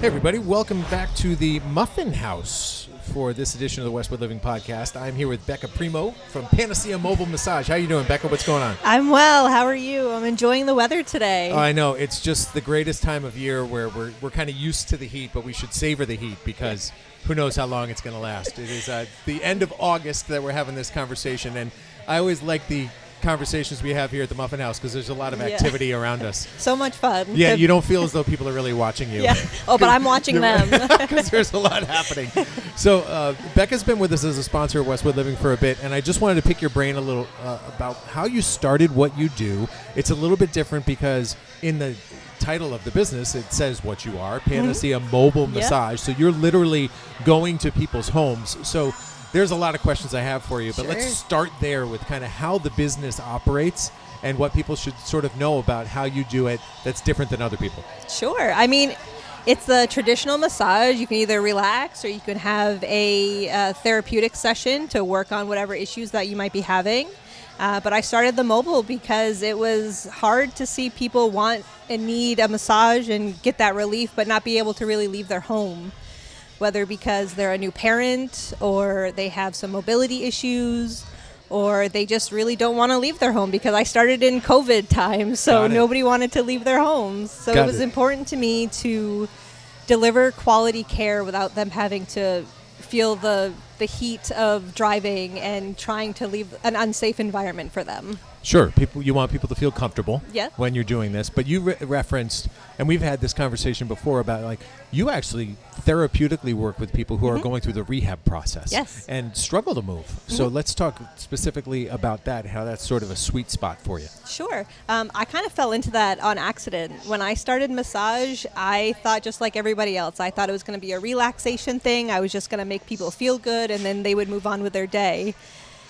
Hey everybody, welcome back to the Muffin House for this edition of the Westwood Living Podcast. I'm here with Becca Primeau from Panacea Mobile Massage. How you doing, Becca? What's going on? I'm well. How are you? I'm enjoying the weather today. Oh, I know. It's just the greatest time of year where we're kind of used to the heat, but we should savor the heat because who knows how long it's going to last. It is the end of August that we're having this conversation, and I always like the conversations we have here at the Muffin House because there's a lot of activity around us. So much fun. Yeah, you don't feel as though people are really watching you. Yeah. Oh, but I'm watching them. Because there's a lot happening. So Becca's been with us as a sponsor of Westwood Living for a bit, and I just wanted to pick your brain a little about how you started what you do. It's a little bit different because in the title of the business, it says what you are, Panacea Mobile Massage. So you're literally going to people's homes. So there's a lot of questions I have for you, but let's start there with kind of how the business operates and what people should sort of know about how you do it that's different than other people. Sure. I mean, it's the traditional massage. You can either relax or you can have a therapeutic session to work on whatever issues that you might be having. But I started the mobile because it was hard to see people want and need a massage and get that relief, but not be able to really leave their home. Whether because they're a new parent or they have some mobility issues or they just really don't want to leave their home, because I started in COVID time, so nobody wanted to leave their homes. So it was important to me to deliver quality care without them having to feel the heat of driving and trying to leave an unsafe environment for them. Sure, you want people to feel comfortable when you're doing this, but you referenced, and we've had this conversation before about like you actually therapeutically work with people who are going through the rehab process and struggle to move. So let's talk specifically about that, how that's sort of a sweet spot for you. Sure. I kind of fell into that on accident. When I started massage, I thought just like everybody else. I thought it was going to be a relaxation thing. I was just going to make people feel good and then they would move on with their day.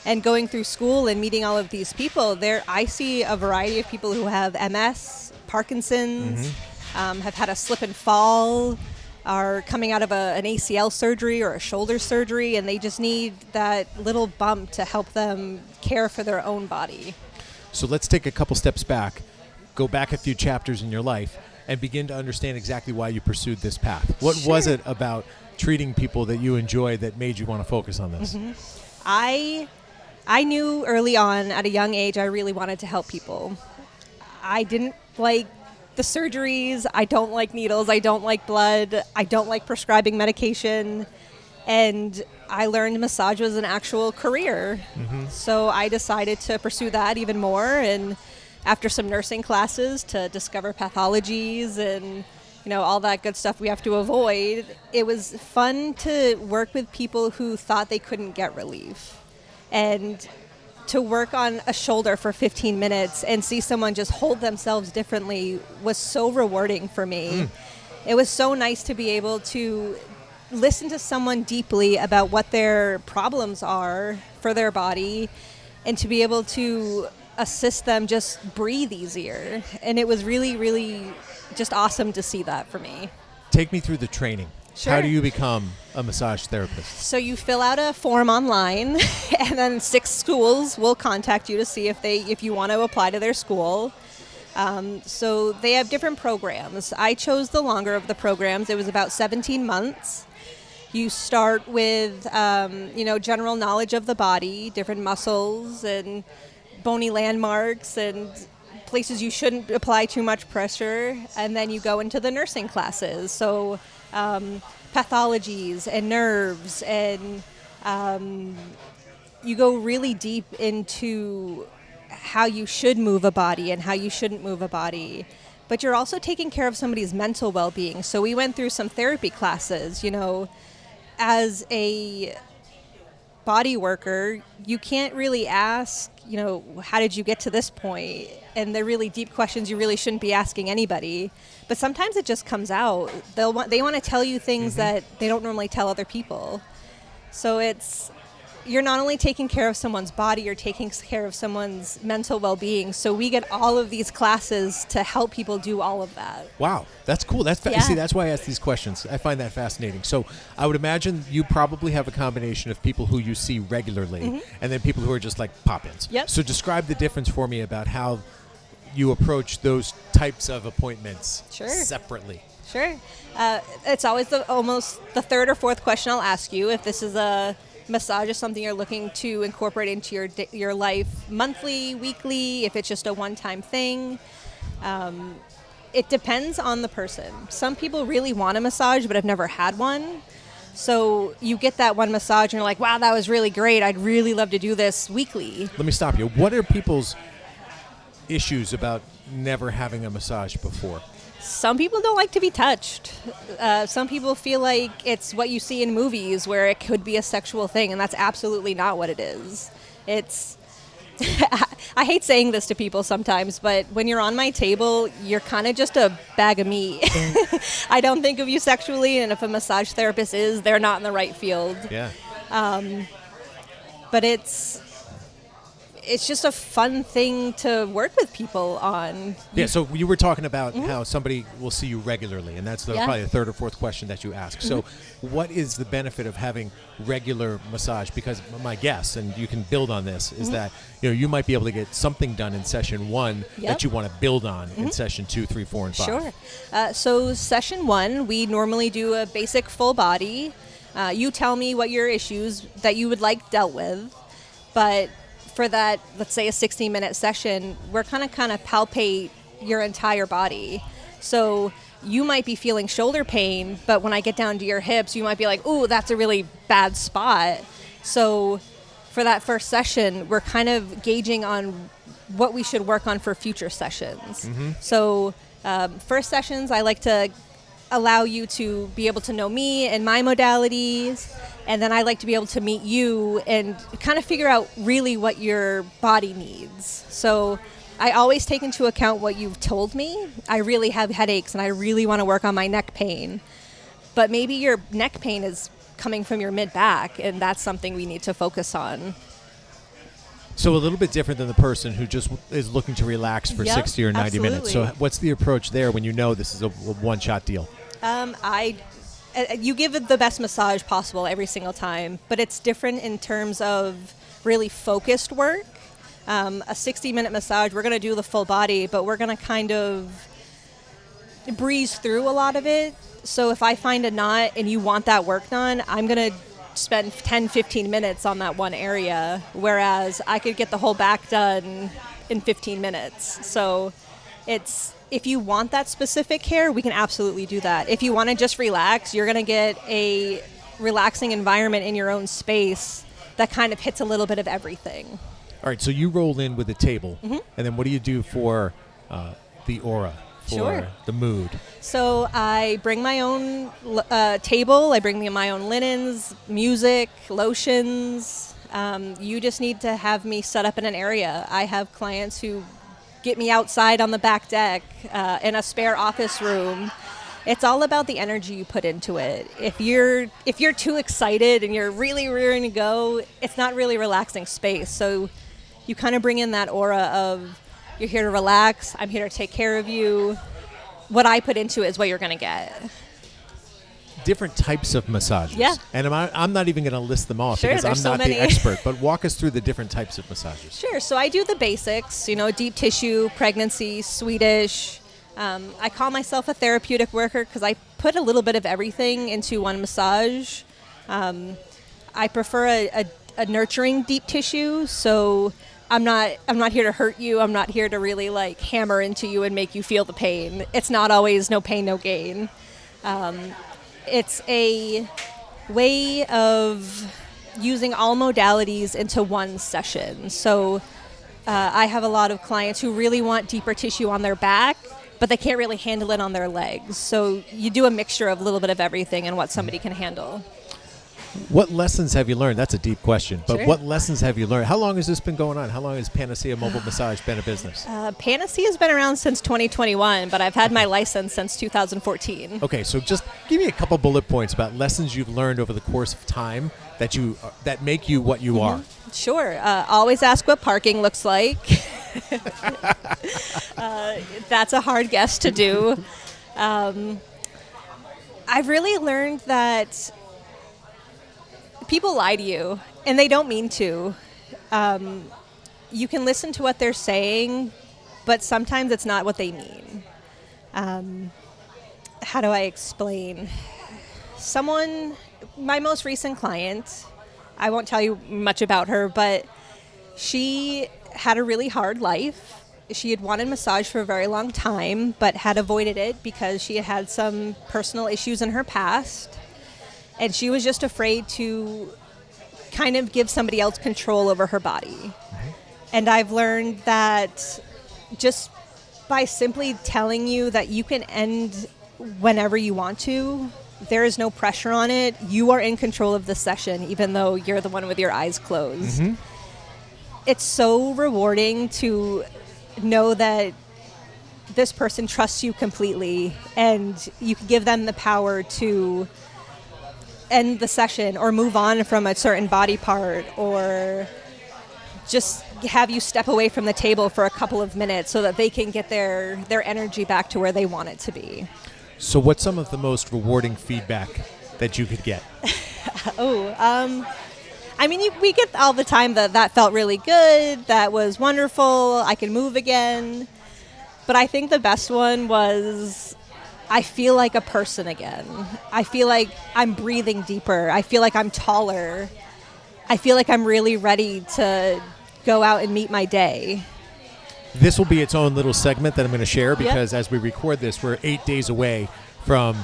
And going through school and meeting all of these people, I see a variety of people who have MS, Parkinson's, have had a slip and fall, are coming out of an ACL surgery or a shoulder surgery, and they just need that little bump to help them care for their own body. So let's take a couple steps back, go back a few chapters in your life, and begin to understand exactly why you pursued this path. What was it about treating people that you enjoy that made you want to focus on this? I knew early on at a young age I really wanted to help people. I didn't like the surgeries. I don't like needles. I don't like blood. I don't like prescribing medication. And I learned massage was an actual career. So I decided to pursue that even more. And after some nursing classes to discover pathologies and all that good stuff we have to avoid, it was fun to work with people who thought they couldn't get relief. And to work on a shoulder for 15 minutes and see someone just hold themselves differently was so rewarding for me. It was so nice to be able to listen to someone deeply about what their problems are for their body and to be able to assist them just breathe easier. And it was really, really just awesome to see that for me. Take me through the training. Sure. How do you become a massage therapist? So you fill out a form online, and then 6 schools will contact you to see if you want to apply to their school. So they have different programs. I chose the longer of the programs. It was about 17 months. You start with general knowledge of the body, different muscles and bony landmarks and places you shouldn't apply too much pressure, and then you go into the nursing classes. So pathologies and nerves, and you go really deep into how you should move a body and how you shouldn't move a body. But you're also taking care of somebody's mental well-being. So we went through some therapy classes. As a body worker, you can't really ask, how did you get to this point? And they're really deep questions you really shouldn't be asking anybody. But sometimes it just comes out. They want to tell you things that they don't normally tell other people. So you're not only taking care of someone's body, you're taking care of someone's mental well-being. So we get all of these classes to help people do all of that. Wow, that's cool. See, that's why I ask these questions. I find that fascinating. So I would imagine you probably have a combination of people who you see regularly and then people who are just like pop-ins. Yep. So describe the difference for me about how you approach those types of appointments separately. Sure. It's always almost the third or fourth question I'll ask you. If this is a massage is something you're looking to incorporate into your life monthly, weekly, if it's just a one-time thing. It depends on the person. Some people really want a massage but have never had one. So you get that one massage and you're like, wow, that was really great. I'd really love to do this weekly. Let me stop you. What are people's issues about never having a massage before? Some people don't like to be touched. Some people feel like it's what you see in movies where it could be a sexual thing, and that's absolutely not what it is. It's I hate saying this to people sometimes, but when you're on my table, you're kind of just a bag of meat. I don't think of you sexually, and if a massage therapist is, they're not in the right field. Yeah. But it's just a fun thing to work with people on. Yeah, so you were talking about how somebody will see you regularly, and that's probably the third or fourth question that you ask. So what is the benefit of having regular massage? Because my guess, and you can build on this, is that you might be able to get something done in session 1 that you want to build on in session 2, 3, 4, and 5. Sure. So session 1, we normally do a basic full body. You tell me what your issues that you would like dealt with, but for that, let's say a 60-minute session, we're kind of palpate your entire body. So you might be feeling shoulder pain, but when I get down to your hips, you might be like, ooh, that's a really bad spot. So for that first session, we're kind of gauging on what we should work on for future sessions. So first sessions, I like to allow you to be able to know me and my modalities. And then I like to be able to meet you and kind of figure out really what your body needs. So I always take into account what you've told me. I really have headaches and I really want to work on my neck pain. But maybe your neck pain is coming from your mid-back, and that's something we need to focus on. So a little bit different than the person who just is looking to relax for 60 or 90 minutes. So what's the approach there when you know this is a one-shot deal? You give it the best massage possible every single time, but it's different in terms of really focused work. A 60-minute massage, we're going to do the full body, but we're going to kind of breeze through a lot of it. So if I find a knot and you want that work done, I'm going to spend 10, 15 minutes on that one area, whereas I could get the whole back done in 15 minutes. So if you want that specific care, we can absolutely do that. If you want to just relax, you're going to get a relaxing environment in your own space that kind of hits a little bit of everything. All right, so you roll in with a table, and then what do you do for the aura, for the mood? So I bring my own table, I bring my own linens, music, lotions. You just need to have me set up in an area. I have clients who get me outside on the back deck, in a spare office room. It's all about the energy you put into it. If you're too excited and you're really rearing to go, it's not really a relaxing space. So you kind of bring in that aura of, you're here to relax, I'm here to take care of you. What I put into it is what you're going to get. Different types of massages. Yeah. And I'm not even going to list them off because I'm so not many. the expert, but walk us through the different types of massages. Sure. So I do the basics, deep tissue, pregnancy, Swedish. I call myself a therapeutic worker because I put a little bit of everything into one massage. I prefer a nurturing deep tissue, so I'm not here to hurt you. I'm not here to really hammer into you and make you feel the pain. It's not always no pain, no gain. It's a way of using all modalities into one session. So I have a lot of clients who really want deeper tissue on their back, but they can't really handle it on their legs. So you do a mixture of a little bit of everything and what somebody can handle. What lessons have you learned? That's a deep question, but Sure. What lessons have you learned? How long has this been going on? How long has Panacea Mobile Massage been a business? Panacea has been around since 2021, but I've had my license since 2014. Okay, so just give me a couple bullet points about lessons you've learned over the course of time that make you what you are. Sure. Always ask what parking looks like. That's a hard guess to do. I've really learned that people lie to you, and they don't mean to. You can listen to what they're saying, but sometimes it's not what they mean. how do I explain? My most recent client, I won't tell you much about her, but she had a really hard life. She had wanted massage for a very long time, but had avoided it because she had some personal issues in her past. And she was just afraid to kind of give somebody else control over her body. Mm-hmm. And I've learned that just by simply telling you that you can end whenever you want to, there is no pressure on it. You are in control of the session, even though you're the one with your eyes closed. Mm-hmm. It's so rewarding to know that this person trusts you completely and you can give them the power to end the session or move on from a certain body part or just have you step away from the table for a couple of minutes so that they can get their energy back to where they want it to be. So what's some of the most rewarding feedback that you could get? We get all the time that felt really good, that was wonderful, I can move again. But I think the best one was, I feel like a person again. I feel like I'm breathing deeper. I feel like I'm taller. I feel like I'm really ready to go out and meet my day. This will be its own little segment that I'm going to share because as we record this, we're 8 days away from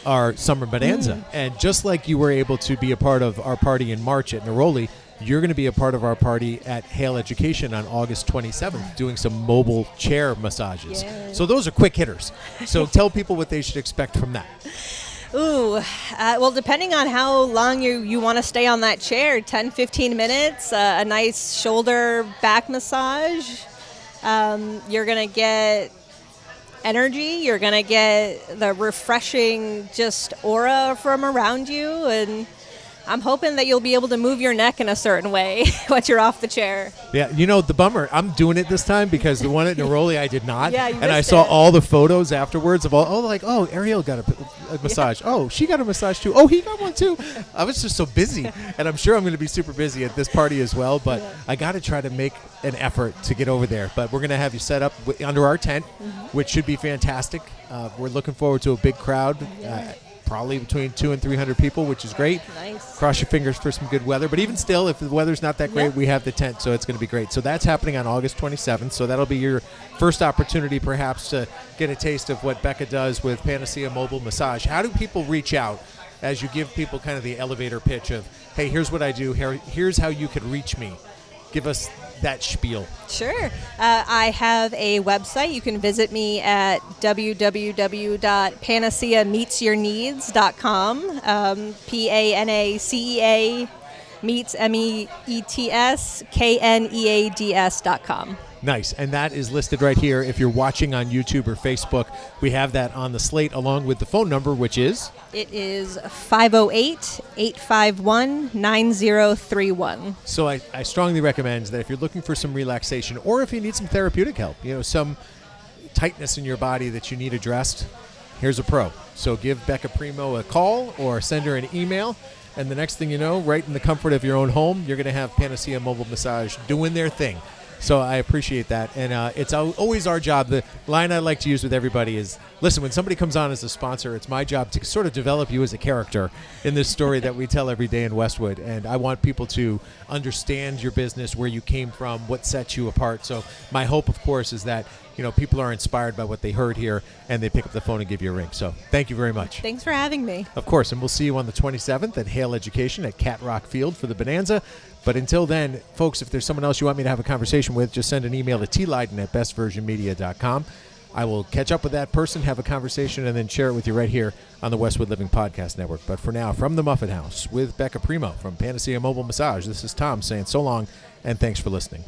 our summer bonanza. And just like you were able to be a part of our party in March at Neroli, you're going to be a part of our party at Hale Education on August 27th, doing some mobile chair massages. Yeah. So those are quick hitters. So tell people what they should expect from that. Well, depending on how long you want to stay on that chair, 10, 15 minutes, a nice shoulder back massage. You're going to get energy. You're going to get the refreshing just aura from around you. And I'm hoping that you'll be able to move your neck in a certain way once you're off the chair. Yeah, the bummer, I'm doing it this time because the one at Neroli I did not. Yeah, and I saw all the photos afterwards of Ariel got a massage. Yeah. Oh, she got a massage too. Oh, he got one too. I was just so busy. And I'm sure I'm going to be super busy at this party as well. But I got to try to make an effort to get over there. But we're going to have you set up under our tent, which should be fantastic. We're looking forward to a big crowd. Probably between 200 and 300 people, which is great. Nice. Cross your fingers for some good weather. But even still, if the weather's not that great, we have the tent, so it's going to be great. So that's happening on August 27th. So that'll be your first opportunity, perhaps, to get a taste of what Becca does with Panacea Mobile Massage. How do people reach out as you give people kind of the elevator pitch of, hey, here's what I do. Here's how you could reach me. Give us that spiel. Sure. I have a website. You can visit me at www.panaceameetsyourneeds.com. Panacea meets MEETS KNEADS.com. Nice. And that is listed right here. If you're watching on YouTube or Facebook, we have that on the slate along with the phone number, which is? It is 508-851-9031. So I strongly recommend that if you're looking for some relaxation or if you need some therapeutic help, some tightness in your body that you need addressed, here's a pro. So give Becca Primeau a call or send her an email. And the next thing you know, right in the comfort of your own home, you're going to have Panacea Mobile Massage doing their thing. So I appreciate that. And it's always our job. The line I like to use with everybody is, listen, when somebody comes on as a sponsor, it's my job to sort of develop you as a character in this story that we tell every day in Westwood. And I want people to understand your business, where you came from, what sets you apart. So my hope, of course, is that people are inspired by what they heard here and they pick up the phone and give you a ring. So thank you very much. Thanks for having me. Of course. And we'll see you on the 27th at Hale Education at Cat Rock Field for the Bonanza. But until then, folks, if there's someone else you want me to have a conversation with, just send an email to tleyden@bestversionmedia.com. I will catch up with that person, have a conversation, and then share it with you right here on the Westwood Living Podcast Network. But for now, from the Muffin House with Becca Primeau from Panacea Mobile Massage, this is Tom saying so long and thanks for listening.